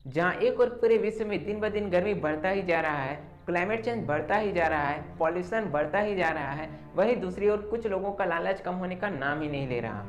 जहां एक और पूरे विश्व में दिन ब दिन गर्मी बढ़ता ही जा रहा है, क्लाइमेट चेंज बढ़ता ही जा रहा है, पॉल्यूशन बढ़ता ही जा रहा है, वहीं दूसरी ओर कुछ लोगों का लालच कम होने का नाम ही नहीं ले रहा।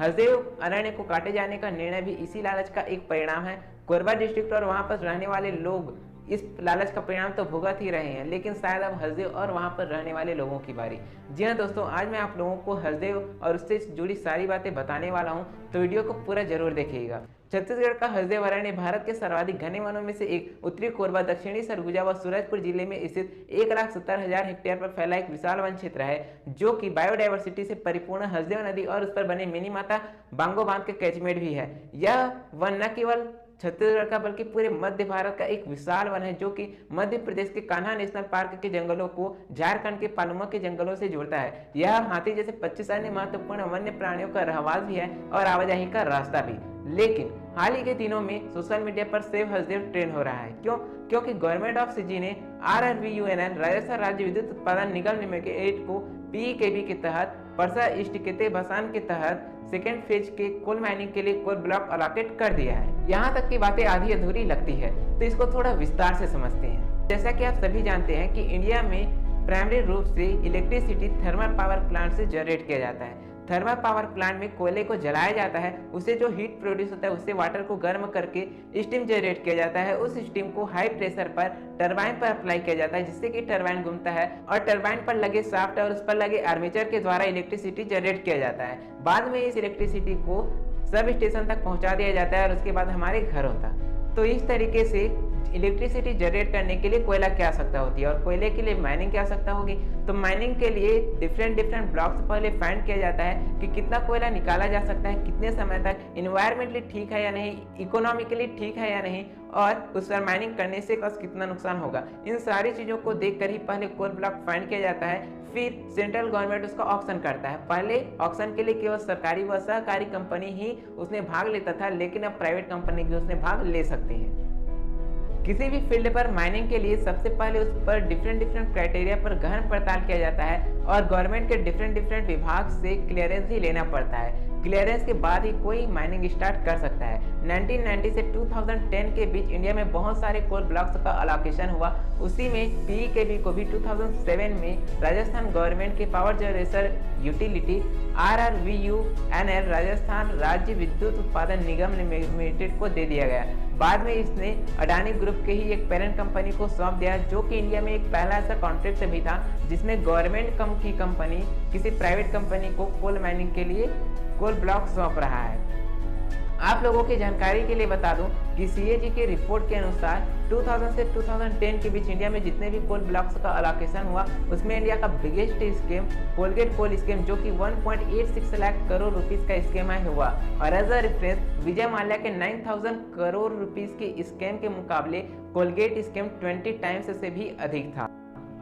हसदेव अरण्य को काटे जाने का निर्णय भी इसी लालच का एक परिणाम है। कोरबा डिस्ट्रिक्ट और वहां पर रहने वाले लोग इस लालच का परिणाम तो भुगत ही रहे हैं, लेकिन शायद अब हसदेव और वहां पर रहने वाले लोगों की बारी। जी हाँ दोस्तों, आज मैं आप लोगों को हसदेव और उससे जुड़ी सारी बातें बताने वाला हूं, तो वीडियो को पूरा जरूर देखिएगा। छत्तीसगढ़ का हसदेव अरण्य भारत के सर्वाधिक घने वनों में से एक उत्तरी कोरबा, दक्षिणी सरगुजा व सूरजपुर जिले में स्थित 1,70,000 हेक्टेयर पर फैला एक विशाल वन क्षेत्र है, जो कि बायोडायवर्सिटी से परिपूर्ण हसदेव नदी और उस पर बने मिनी माता बांगो बांध के कैचमेंट भी है। यह वन न केवल छत्तीसगढ़ का बल्कि पूरे मध्य भारत का एक विशाल वन है, जो कि मध्य प्रदेश के कान्हा नेशनल पार्क के जंगलों को झारखंड के पालुमा के जंगलों से जोड़ता है। यह हाथी जैसे 25 अन्य महत्वपूर्ण वन्य प्राणियों का रहवास भी है और आवाजाही का रास्ता भी। लेकिन हाल ही के दिनों में सोशल मीडिया पर सेव हसदेव ट्रेंड हो रहा है। क्योंकि गवर्नमेंट ऑफ सीजी ने RRVUNL राजस्थान राज्य विद्युत उत्पादन निगम लिमिटेड को PEKB के तहत परसा इष्टिकेते भसान के तहत सेकेंड फेज के कोल माइनिंग के लिए कोल ब्लॉक अलॉकेट कर दिया है। यहाँ तक की बातें आधी अधूरी लगती है, तो इसको थोड़ा विस्तार से समझते हैं। जैसा कि आप सभी जानते हैं कि इंडिया में प्राइमरी रूप से इलेक्ट्रिसिटी थर्मल पावर प्लांट से जनरेट किया जाता है। थर्मल पावर प्लांट में कोयले को जलाया जाता है, उससे जो हीट प्रोड्यूस होता है उससे वाटर को गर्म करके स्टीम जनरेट किया जाता है। उस स्टीम को हाई प्रेशर पर टरबाइन पर अप्लाई किया जाता है, जिससे कि टरबाइन घूमता है और टरबाइन पर लगे शाफ्ट और उस पर लगे आर्मेचर के द्वारा इलेक्ट्रिसिटी जनरेट किया जाता है। बाद में इस इलेक्ट्रिसिटी को सब स्टेशन तक पहुंचा दिया जाता है और उसके बाद हमारे घर होता है। तो इस तरीके से इलेक्ट्रिसिटी जनरेट करने के लिए कोयला की आवश्यकता होती है और कोयले के लिए माइनिंग की आवश्यकता होगी। तो माइनिंग के लिए डिफरेंट ब्लॉक्स पहले फाइंड किया जाता है कि कितना कोयला निकाला जा सकता है, कितने समय तक, इन्वायरमेंटली ठीक है या नहीं, इकोनॉमिकली ठीक है या नहीं, और उस पर माइनिंग करने से कितना नुकसान होगा। इन सारी चीज़ों को देखकर ही पहले कोल ब्लॉक फाइंड किया जाता है, फिर सेंट्रल गवर्नमेंट उसका ऑक्शन करता है। पहले ऑक्शन के लिए केवल सरकारी व सहकारी कंपनी ही उसमें भाग लेता था, लेकिन अब प्राइवेट कंपनी भी उसमें भाग ले सकती है। किसी भी फील्ड पर माइनिंग के लिए सबसे पहले उस पर डिफरेंट क्राइटेरिया पर गहन पड़ताल किया जाता है और गवर्नमेंट के डिफरेंट विभाग से क्लियरेंस ही लेना पड़ता है। क्लियरेंस के बाद ही कोई माइनिंग स्टार्ट कर सकता है। 1990 से 2010 के बीच इंडिया में बहुत सारे कोल ब्लॉक्स का अलोकेशन हुआ। उसी में PEKB को भी 2007 में राजस्थान गवर्नमेंट के power generation utility RRVUNL Rajasthan राज्य विद्युत उत्पादन निगम लिमिटेड को दे दिया गया। बाद में इसने अडानी ग्रुप के ही एक पेरेंट कंपनी को सौंप दिया, जो कि इंडिया में एक पहला ऐसा कॉन्ट्रैक्ट भी था जिसमें गवर्नमेंट की कंपनी किसी प्राइवेट कंपनी को कोल माइनिंग के लिए कोल ब्लॉक सौंप रहा है। आप लोगों की जानकारी के लिए बता दूं कि CAG के रिपोर्ट के अनुसार 2000 से 2010 के बीच इंडिया में जितने भी कोल ब्लॉक्स का अलोकेशन हुआ, उसमें इंडिया का बिगेस्ट स्कीम कोलगेट कोल स्कीम, जो कि 1.86 लाख करोड़ रुपीस का स्कीम है, हुआ। और as a reference Vijay Mallya के 9,000 करोड़ रुपीस के स्कीम के मुकाबले कोलगेट स्कीम 20 टाइम्स से भी अधिक था।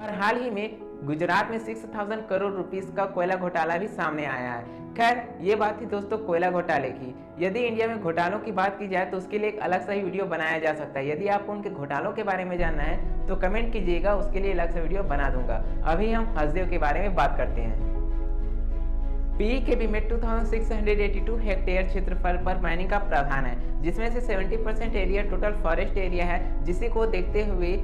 और हाल ही में गुजरात में 6,000 करोड़ रुपीस का कोयला घोटाला भी सामने आया है। खैर, ये बात थी दोस्तों कोयला घोटाले की। यदि इंडिया में घोटालों की बात की जाए तो उसके लिए एक अलग सा ही वीडियो बनाया जा सकता है। यदि आपको उनके घोटालों के बारे में जानना है तो कमेंट कीजिएगा, उसके लिए अलग सा वीडियो बना दूंगा। अभी हम हसदेव के बारे में बात करते हैं। PEKB में 2682 हेक्टेयर क्षेत्रफल पर माइनिंग का प्रावधान है, जिसमें से 70% एरिया टोटल फॉरेस्ट एरिया है, जिसी को देखते हुए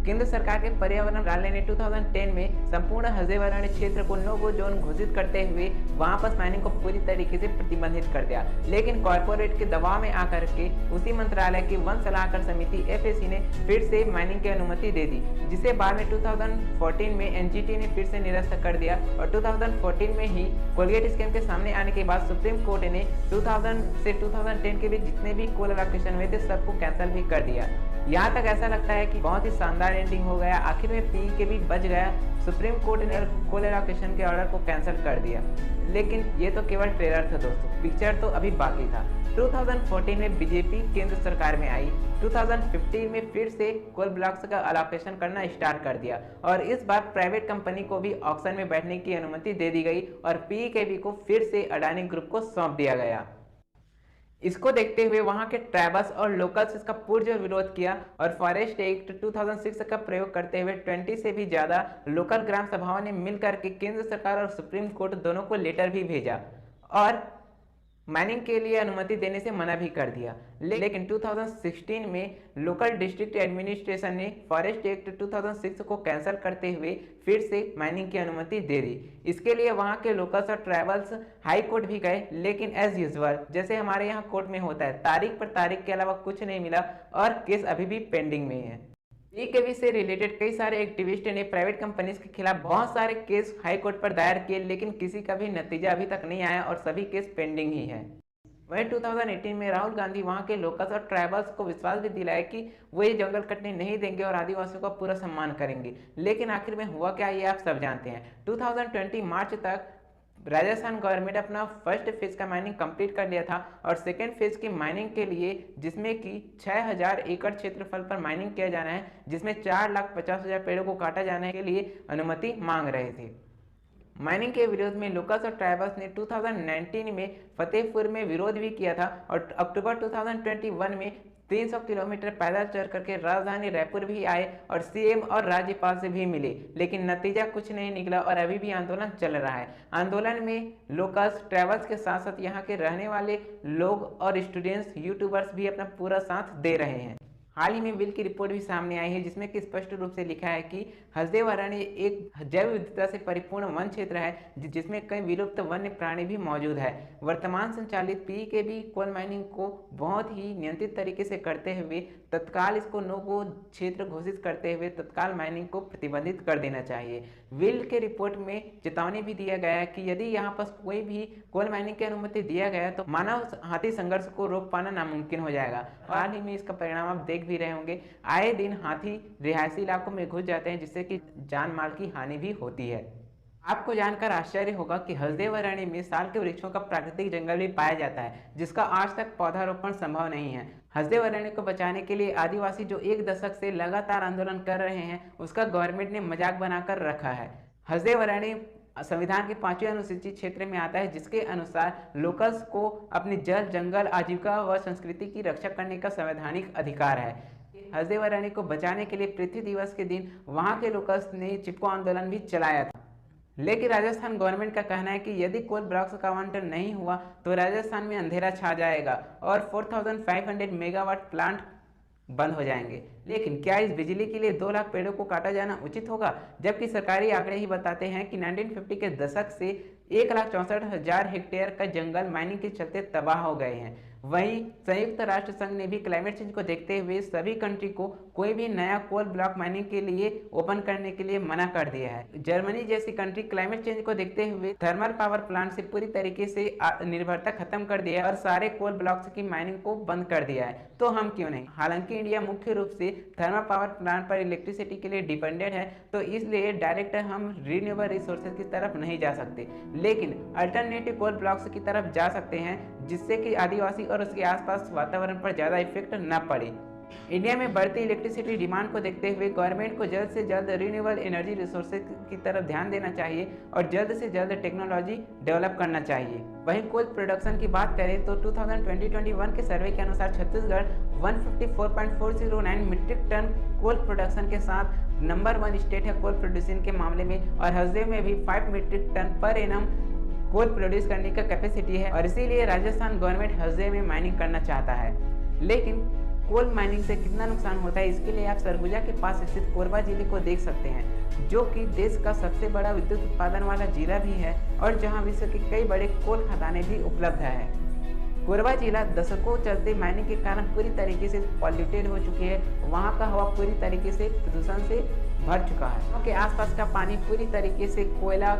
केंद्र सरकार के पर्यावरण मंत्रालय ने 2010 में संपूर्ण हसदेव अरण्य क्षेत्र को नो गो जोन घोषित करते हुए वहां पर माइनिंग को पूरी तरीके से प्रतिबंधित कर दिया। लेकिन कॉर्पोरेट के दबाव में आकर के उसी मंत्रालय की वन सलाहकार समिति FAC ने फिर से माइनिंग की अनुमति दे दी, जिसे बाद में 2014 में NGT ने फिर से निरस्त कर दिया। और 2014 में ही कोलगेट स्कीम के सामने आने के बाद सुप्रीम कोर्ट ने 2000 से 2010 के बीच जितने भी कोल एलोकेशन हुए थे सबको कैंसिल भी कर दिया। यहाँ तक ऐसा लगता है कि बहुत ही शानदार एंडिंग हो गया, आखिर में PEKB बच गया। सुप्रीम कोर्ट ने कोल एलोकेशन के ऑर्डर को कैंसिल कर दिया। लेकिन ये तो केवल ट्रेलर था दोस्तों, पिक्चर तो अभी बाकी था। 2014 में बीजेपी केंद्र सरकार में आई, 2015 में फिर से कोल ब्लॉक्स का अलोकेशन करना स्टार्ट कर दिया और इस बार प्राइवेट कंपनी को भी ऑक्शन में बैठने की अनुमति दे दी गई और PEKB को फिर से अडानी ग्रुप को सौंप दिया गया। इसको देखते हुए वहां के ट्राइबल्स और लोकल्स इसका पुरजोर विरोध किया और फॉरेस्ट एक्ट 2006 का प्रयोग करते हुए 20 से भी ज्यादा लोकल ग्राम सभाओं ने मिलकर के केंद्र सरकार और सुप्रीम कोर्ट दोनों को लेटर भी भेजा और माइनिंग के लिए अनुमति देने से मना भी कर दिया। लेकिन 2016 में लोकल डिस्ट्रिक्ट एडमिनिस्ट्रेशन ने फॉरेस्ट एक्ट 2006 को कैंसिल करते हुए फिर से माइनिंग की अनुमति दे दी। इसके लिए वहां के लोकल्स और ट्राइबल्स हाई कोर्ट भी गए, लेकिन एज यूजुअल जैसे हमारे यहाँ कोर्ट में होता है, तारीख पर तारीख के अलावा कुछ नहीं मिला और केस अभी भी पेंडिंग में है। बीकेवी से रिलेटेड कई सारे एक्टिविस्ट ने प्राइवेट कंपनीज के खिलाफ बहुत सारे केस हाई कोर्ट पर दायर किए, लेकिन किसी का भी नतीजा अभी तक नहीं आया और सभी केस पेंडिंग ही है। वहीं 2018 में राहुल गांधी वहां के लोकल्स और ट्राइबल्स को विश्वास भी दिलाया कि वो ये जंगल कटने नहीं देंगे और आदिवासियों का पूरा सम्मान करेंगे, लेकिन आखिर में हुआ क्या ये आप सब जानते हैं। 2020 मार्च तक राजस्थान गवर्नमेंट अपना फर्स्ट फेज का माइनिंग कंप्लीट कर लिया था और सेकेंड फेज की माइनिंग के लिए, जिसमें कि 6000 एकड़ क्षेत्रफल पर माइनिंग किया जाना है, जिसमें 4,50,000 पेड़ों को काटा जाने के लिए अनुमति मांग रहे थे। माइनिंग के विरोध में लोकल्स और ट्राइबल्स ने 2019 में फतेहपुर में विरोध भी किया था और अक्टूबर 2021 में 300 किलोमीटर पैदल चल करके राजधानी रायपुर भी आए और सीएम और राज्यपाल से भी मिले, लेकिन नतीजा कुछ नहीं निकला और अभी भी आंदोलन चल रहा है। आंदोलन में लोकल्स ट्रैवल्स के साथ साथ यहाँ के रहने वाले लोग और स्टूडेंट्स, यूट्यूबर्स भी अपना पूरा साथ दे रहे हैं। हाल ही में बिल की रिपोर्ट भी सामने आई है, जिसमें कि स्पष्ट रूप से लिखा है कि हसदेव अरण्य एक जैव विविधता से परिपूर्ण वन क्षेत्र है, जिसमें कई विलुप्त वन्य प्राणी भी मौजूद है। वर्तमान संचालित पीकेबी कोल माइनिंग को बहुत ही नियंत्रित तरीके से करते हुए तत्काल इसको नो गो क्षेत्र घोषित करते हुए तत्काल माइनिंग को प्रतिबंधित कर देना चाहिए। बिल के रिपोर्ट में चेतावनी भी दिया गया है कि यदि यहाँ पर कोई भी कोल माइनिंग की अनुमति दिया गया तो मानव हाथी संघर्ष को रोक पाना नामुमकिन हो जाएगा। हाल ही में इसका परिणाम आप देख भी रहे होंगे, आए दिन हाथी रिहायशी इलाकों में घुस जाते हैं, जिससे कि जान माल की हानि भी होती है। आपको जानकर आश्चर्य होगा कि हसदेव अरण्य में साल के वृक्षों का प्राकृतिक जंगल भी पाया जाता है, जिसका आज तक पौधारोपण संभव नहीं है। हसदेव अरण्य को बचाने के लिए आदिवासी जो एक दशक से लगातार आंदोलन कर रहे हैं, उसका गवर्नमेंट ने मजाक बनाकर रखा है। हसदेव अरण्य संविधान के 5वें अनुसूचित क्षेत्र में आता है, जिसके अनुसार लोकल्स को अपनी जल, जंगल, आजीविका व संस्कृति की रक्षा करने का संवैधानिक अधिकार है। हसदेव अरण्य को बचाने के लिए पृथ्वी दिवस के दिन वहां के लोकल्स ने चिपको आंदोलन भी चलाया था, लेकिन राजस्थान गवर्नमेंट का कहना है कि यदि कोल ब्लॉक्स का आवंटन नहीं हुआ तो राजस्थान में अंधेरा छा जाएगा और 4500 मेगावाट प्लांट बंद हो जाएंगे। लेकिन क्या इस बिजली के लिए 2 लाख पेड़ों को काटा जाना उचित होगा, जबकि सरकारी आंकड़े ही बताते हैं कि 1950 के दशक से 1,64,000 हेक्टेयर का जंगल माइनिंग के चलते तबाह हो गए हैं। वहीं संयुक्त राष्ट्र संघ ने भी क्लाइमेट चेंज को देखते हुए सभी कंट्री को कोई भी नया कोल ब्लॉक माइनिंग के लिए ओपन करने के लिए मना कर दिया है। जर्मनी जैसी कंट्री क्लाइमेट चेंज को देखते हुए थर्मल पावर प्लांट से पूरी तरीके से निर्भरता खत्म कर दिया है और सारे कोल ब्लॉक्स की माइनिंग को बंद कर दिया है, तो हम क्यों नहीं। हालांकि इंडिया मुख्य रूप से थर्मल पावर प्लांट पर इलेक्ट्रिसिटी के लिए डिपेंडेंट है, तो इसलिए डायरेक्ट हम रिन्यूएबल रिसोर्सेज की तरफ नहीं जा सकते, लेकिन अल्टरनेटिव कोल ब्लॉक्स की तरफ जा सकते हैं, जिससे कि आदिवासी और उसके आसपास वातावरण पर ज़्यादा इफेक्ट न पड़े। इंडिया में बढ़ती इलेक्ट्रिसिटी डिमांड को देखते हुए गवर्नमेंट को जल्द से जल्द रिन्यूएबल एनर्जी रिसोर्सेज की तरफ ध्यान देना चाहिए और जल्द से जल्द टेक्नोलॉजी डेवलप करना चाहिए। वहीं कोल प्रोडक्शन की बात करें तो 2020-21 के सर्वे के अनुसार Chhattisgarh 154.409 metric ton coal production के साथ नंबर 1 स्टेट है कोल प्रोड्यूसिंग के मामले में, और हसदेव में भी 5 मीट्रिक टन पर एनम कोल प्रोड्यूस करने का कैपेसिटी है और इसीलिए राजस्थान गवर्नमेंट हसदेव में माइनिंग करना चाहता है। लेकिन कोल माइनिंग से कितना नुकसान होता है, इसके लिए आप सरगुजा के पास स्थित कोरबा जिले को देख सकते हैं, जो कि देश का सबसे बड़ा विद्युत उत्पादन वाला जिला भी है और जहां विश्व के कई बड़े कोल खदानें भी उपलब्ध है। कोरबा जिला दशकों चलते माइनिंग के कारण पूरी तरीके से पॉल्यूटेड हो चुकी है। वहाँ का हवा पूरी तरीके से प्रदूषण से भर चुका है, क्योंकि आसपास का पानी पूरी तरीके से कोयला,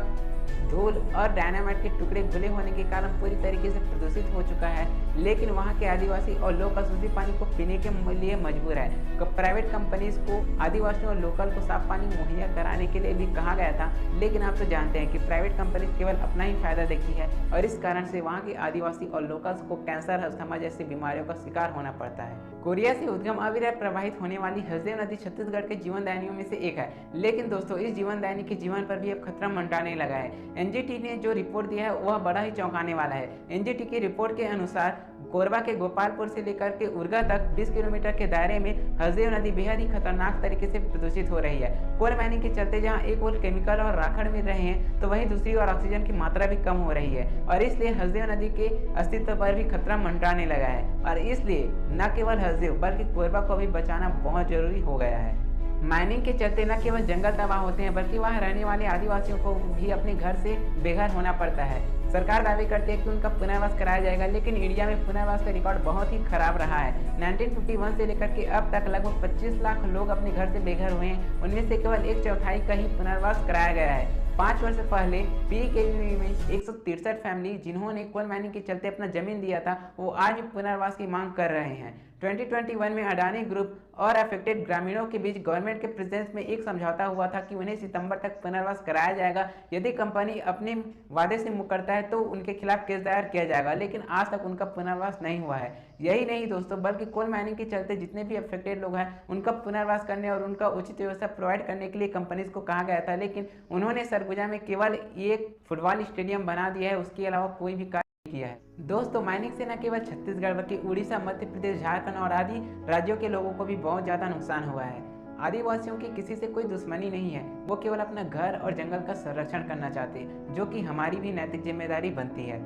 धूल और डायनामाइट के टुकड़े घुले होने के कारण पूरी तरीके से प्रदूषित हो चुका है। लेकिन वहाँ के आदिवासी और लोकल उसी पानी को पीने के लिए मजबूर है। प्राइवेट कंपनीज को आदिवासियों और लोकल को साफ पानी मुहैया कराने के लिए भी कहा गया था, लेकिन आप तो जानते हैं कि प्राइवेट कंपनीज केवल अपना ही फायदा देखती है और इस कारण से वहाँ के आदिवासी और लोकल्स को कैंसर, अस्थमा जैसी बीमारियों का शिकार होना पड़ता है। कोरिया से उद्गम अविरत प्रवाहित होने वाली हसदेव नदी छत्तीसगढ़ के जीवनदायिनियों में से एक है, लेकिन दोस्तों इस जीवनदायिनी के जीवन पर भी अब खतरा मंडराने लगा है, एनजीटी ने जो रिपोर्ट दिया है वह बड़ा ही चौंकाने वाला है। एनजीटी की रिपोर्ट के अनुसार कोरबा के गोपालपुर से लेकर के उरगा तक 20 किलोमीटर के दायरे में हसदेव नदी बेहद ही खतरनाक तरीके से प्रदूषित हो रही है। कोल माइनिंग के चलते जहां एक ओर केमिकल और राखड़ मिल रहे हैं तो वहीं दूसरी ओर ऑक्सीजन की मात्रा भी कम हो रही है और इसलिए हसदेव नदी के अस्तित्व पर भी खतरा मंडराने लगा है और इसलिए न केवल हसदेव बल्कि कोरबा को भी बचाना बहुत जरूरी हो गया है। माइनिंग के चलते न केवल जंगल तबाह होते हैं बल्कि वहां रहने वाले आदिवासियों को भी अपने घर से बेघर होना पड़ता है। सरकार दावे करती है कि उनका पुनर्वास कराया जाएगा, लेकिन इंडिया में पुनर्वास का रिकॉर्ड बहुत ही खराब रहा है। 1951 से लेकर के अब तक लगभग 25 लाख लोग अपने घर से बेघर हुए हैं। उनमें से केवल 1/4 का ही पुनर्वास कराया गया है। 5 वर्ष पहले पीकेवी में 163 फैमिली जिन्होंने कोल माइनिंग के चलते अपना जमीन दिया था वो आज भी पुनर्वास की मांग कर रहे हैं। 2021 में अडानी ग्रुप और अफेक्टेड ग्रामीणों के बीच गवर्नमेंट के प्रेजेंस में एक समझौता हुआ था कि उन्हें सितंबर तक पुनर्वास कराया जाएगा। यदि कंपनी अपने वादे से मुकरता है तो उनके खिलाफ केस दायर किया जाएगा, लेकिन आज तक उनका पुनर्वास नहीं हुआ है। यही नहीं दोस्तों, बल्कि कोल माइनिंग के चलते जितने भी अफेक्टेड लोग हैं उनका पुनर्वास करने और उनका उचित व्यवस्था प्रोवाइड करने के लिए कंपनीज को कहा गया था, लेकिन उन्होंने सरगुजा में केवल एक फुटबॉल स्टेडियम बना दिया है, उसके अलावा कोई भी किया है। दोस्तों, माइनिंग से न केवल छत्तीसगढ़ बल्कि उड़ीसा, मध्य प्रदेश, झारखंड और आदि राज्यों के लोगों को भी बहुत ज्यादा नुकसान हुआ है। आदिवासियों की किसी से कोई दुश्मनी नहीं है, वो केवल अपना घर और जंगल का संरक्षण करना चाहते हैं, जो कि हमारी भी नैतिक जिम्मेदारी बनती है।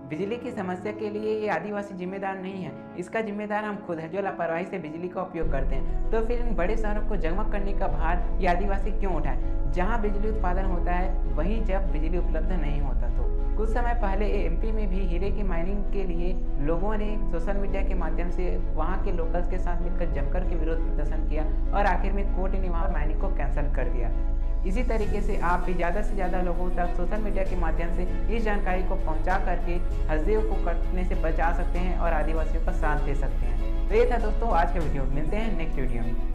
बिजली की समस्या के लिए ये आदिवासी जिम्मेदार नहीं है, इसका जिम्मेदार हम खुद हैं जो लापरवाही से बिजली का उपयोग करते हैं। तो फिर इन बड़े शहरों को जगमग करने का भार ये आदिवासी क्यों उठाए? जहाँ बिजली उत्पादन होता है वहीं जब बिजली उपलब्ध नहीं होता। तो कुछ समय पहले एमपी में भी हीरे की माइनिंग के लिए लोगों ने सोशल मीडिया के माध्यम से वहाँ के लोकल्स के साथ मिलकर जमकर के विरोध प्रदर्शन किया और आखिर में कोर्ट ने वहाँ माइनिंग को कैंसिल कर दिया। इसी तरीके से आप भी ज़्यादा से ज़्यादा लोगों तक सोशल मीडिया के माध्यम से इस जानकारी को पहुंचा करके हसदेव को कटने से बचा सकते हैं और आदिवासियों का साथ दे सकते हैं। तो ये था दोस्तों आज का वीडियो, मिलते हैं नेक्स्ट वीडियो में।